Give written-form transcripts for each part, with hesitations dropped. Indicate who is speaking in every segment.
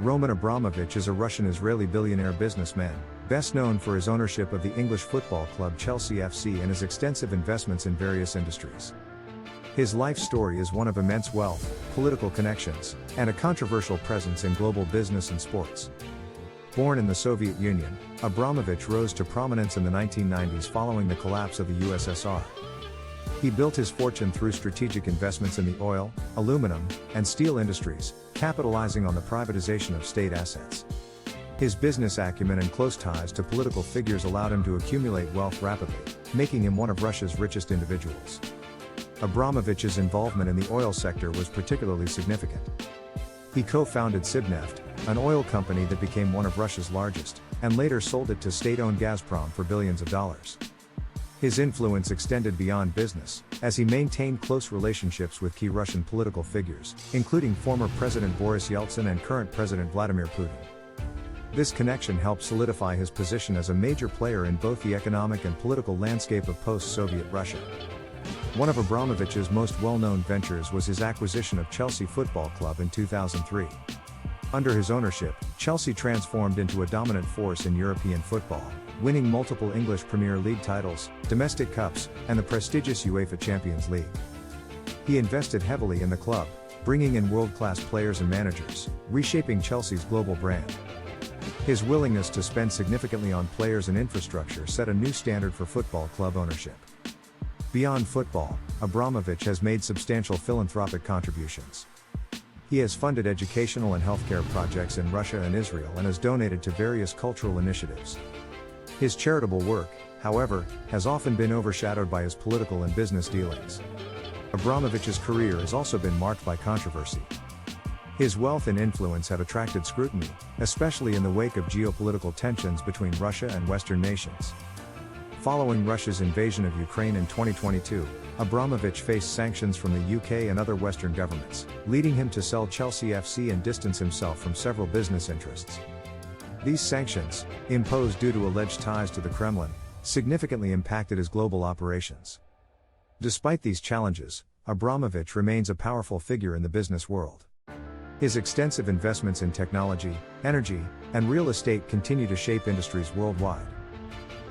Speaker 1: Roman Abramovich is a Russian-Israeli billionaire businessman, best known for his ownership of the English football club Chelsea FC and his extensive investments in various industries. His life story is one of immense wealth, political connections, and a controversial presence in global business and sports. Born in the Soviet Union, Abramovich rose to prominence in the 1990s following the collapse of the USSR. He built his fortune through strategic investments in the oil, aluminum, and steel industries, capitalizing on the privatization of state assets. His business acumen and close ties to political figures allowed him to accumulate wealth rapidly, making him one of Russia's richest individuals. Abramovich's involvement in the oil sector was particularly significant. He co-founded Sibneft, an oil company that became one of Russia's largest, and later sold it to state-owned Gazprom for billions of dollars. His influence extended beyond business, as he maintained close relationships with key Russian political figures, including former President Boris Yeltsin and current President Vladimir Putin. This connection helped solidify his position as a major player in both the economic and political landscape of post-Soviet Russia. One of Abramovich's most well-known ventures was his acquisition of Chelsea Football Club in 2003. Under his ownership, Chelsea transformed into a dominant force in European football, winning multiple English Premier League titles, domestic cups, and the prestigious UEFA Champions League. He invested heavily in the club, bringing in world-class players and managers, reshaping Chelsea's global brand. His willingness to spend significantly on players and infrastructure set a new standard for football club ownership. Beyond football, Abramovich has made substantial philanthropic contributions. He has funded educational and healthcare projects in Russia and Israel and has donated to various cultural initiatives. His charitable work, however, has often been overshadowed by his political and business dealings. Abramovich's career has also been marked by controversy. His wealth and influence have attracted scrutiny, especially in the wake of geopolitical tensions between Russia and Western nations. Following Russia's invasion of Ukraine in 2022, Abramovich faced sanctions from the UK and other Western governments, leading him to sell Chelsea FC and distance himself from several business interests. These sanctions, imposed due to alleged ties to the Kremlin, significantly impacted his global operations. Despite these challenges, Abramovich remains a powerful figure in the business world. His extensive investments in technology, energy, and real estate continue to shape industries worldwide.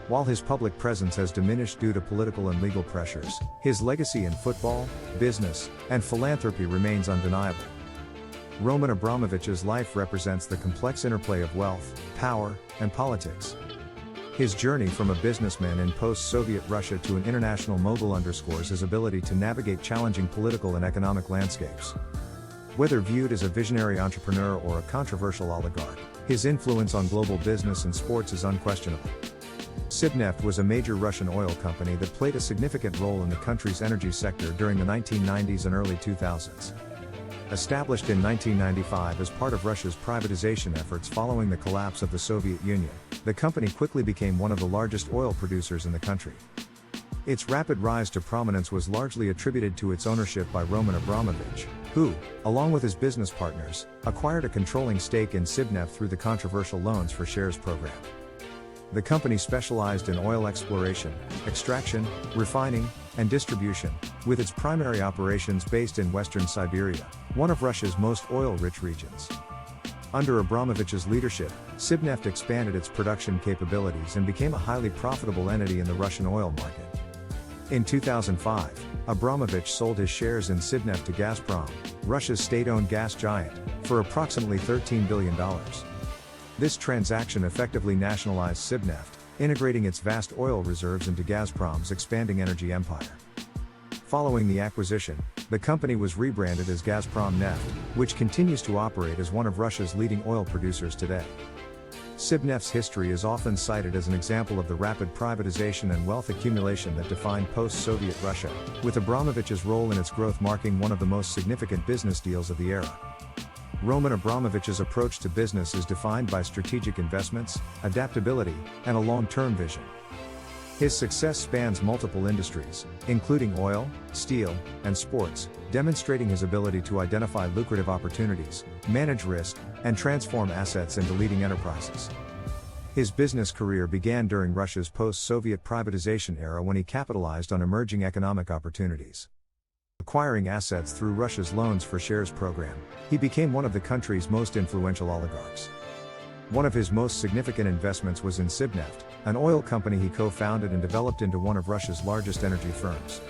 Speaker 1: While his public presence has diminished due to political and legal pressures, his legacy in football, business, and philanthropy remains undeniable. Roman Abramovich's life represents the complex interplay of wealth, power, and politics. His journey from a businessman in post-Soviet Russia to an international mogul underscores his ability to navigate challenging political and economic landscapes. Whether viewed as a visionary entrepreneur or a controversial oligarch, his influence on global business and sports is unquestionable. Sibneft was a major Russian oil company that played a significant role in the country's energy sector during the 1990s and early 2000s. Established in 1995 as part of Russia's privatization efforts following the collapse of the Soviet Union, the company quickly became one of the largest oil producers in the country. Its rapid rise to prominence was largely attributed to its ownership by Roman Abramovich, who, along with his business partners, acquired a controlling stake in Sibneft through the controversial Loans for Shares program. The company specialized in oil exploration, extraction, refining, and distribution, with its primary operations based in Western Siberia, one of Russia's most oil-rich regions. Under Abramovich's leadership, Sibneft expanded its production capabilities and became a highly profitable entity in the Russian oil market. In 2005, Abramovich sold his shares in Sibneft to Gazprom, Russia's state-owned gas giant, for approximately $13 billion. This transaction effectively nationalized Sibneft, integrating its vast oil reserves into Gazprom's expanding energy empire. Following the acquisition, the company was rebranded as Gazprom Neft, which continues to operate as one of Russia's leading oil producers today. Sibneft's history is often cited as an example of the rapid privatization and wealth accumulation that defined post-Soviet Russia, with Abramovich's role in its growth marking one of the most significant business deals of the era. Roman Abramovich's approach to business is defined by strategic investments, adaptability, and a long-term vision. His success spans multiple industries, including oil, steel, and sports, demonstrating his ability to identify lucrative opportunities, manage risk, and transform assets into leading enterprises. His business career began during Russia's post-Soviet privatization era when he capitalized on emerging economic opportunities. Acquiring assets through Russia's loans for shares program, he became one of the country's most influential oligarchs. One of his most significant investments was in Sibneft, an oil company he co-founded and developed into one of Russia's largest energy firms.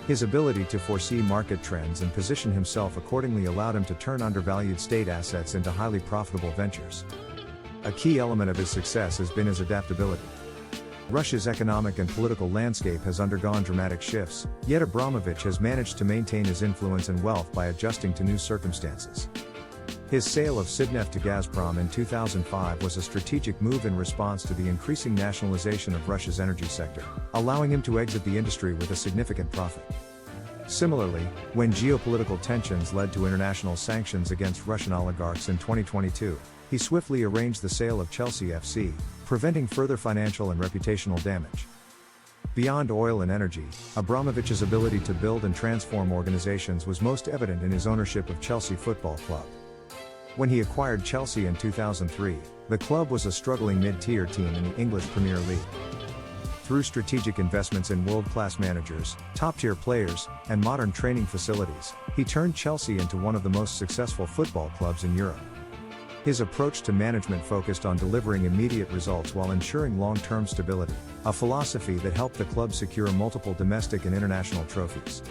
Speaker 1: His ability to foresee market trends and position himself accordingly allowed him to turn undervalued state assets into highly profitable ventures. A key element of his success has been his adaptability. Russia's economic and political landscape has undergone dramatic shifts, yet Abramovich has managed to maintain his influence and wealth by adjusting to new circumstances. His sale of Sibneft to Gazprom in 2005 was a strategic move in response to the increasing nationalization of Russia's energy sector, allowing him to exit the industry with a significant profit. Similarly, when geopolitical tensions led to international sanctions against Russian oligarchs in 2022, he swiftly arranged the sale of Chelsea FC, preventing further financial and reputational damage. Beyond oil and energy, Abramovich's ability to build and transform organizations was most evident in his ownership of Chelsea Football Club. When he acquired Chelsea in 2003, the club was a struggling mid-tier team in the English Premier League. Through strategic investments in world-class managers, top-tier players, and modern training facilities, he turned Chelsea into one of the most successful football clubs in Europe. His approach to management focused on delivering immediate results while ensuring long-term stability, a philosophy that helped the club secure multiple domestic and international trophies.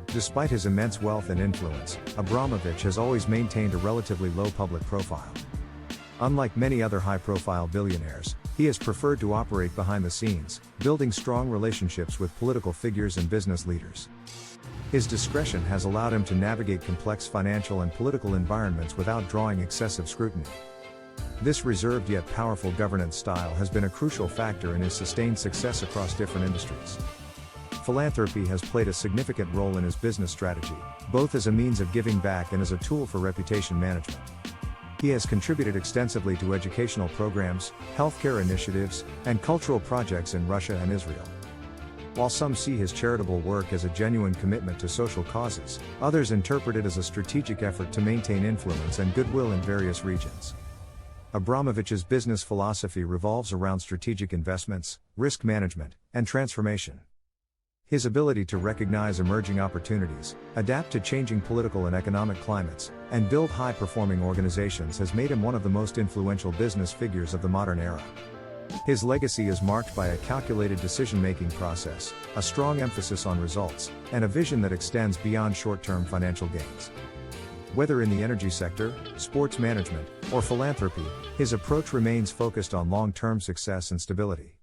Speaker 1: Despite his immense wealth and influence, Abramovich has always maintained a relatively low public profile. Unlike many other high-profile billionaires, he has preferred to operate behind the scenes, building strong relationships with political figures and business leaders. His discretion has allowed him to navigate complex financial and political environments without drawing excessive scrutiny. This reserved yet powerful governance style has been a crucial factor in his sustained success across different industries. Philanthropy has played a significant role in his business strategy, both as a means of giving back and as a tool for reputation management. He has contributed extensively to educational programs, healthcare initiatives, and cultural projects in Russia and Israel. While some see his charitable work as a genuine commitment to social causes, others interpret it as a strategic effort to maintain influence and goodwill in various regions. Abramovich's business philosophy revolves around strategic investments, risk management, and transformation. His ability to recognize emerging opportunities, adapt to changing political and economic climates, and build high-performing organizations has made him one of the most influential business figures of the modern era. His legacy is marked by a calculated decision-making process, a strong emphasis on results, and a vision that extends beyond short-term financial gains. Whether in the energy sector, sports management, or philanthropy, his approach remains focused on long-term success and stability.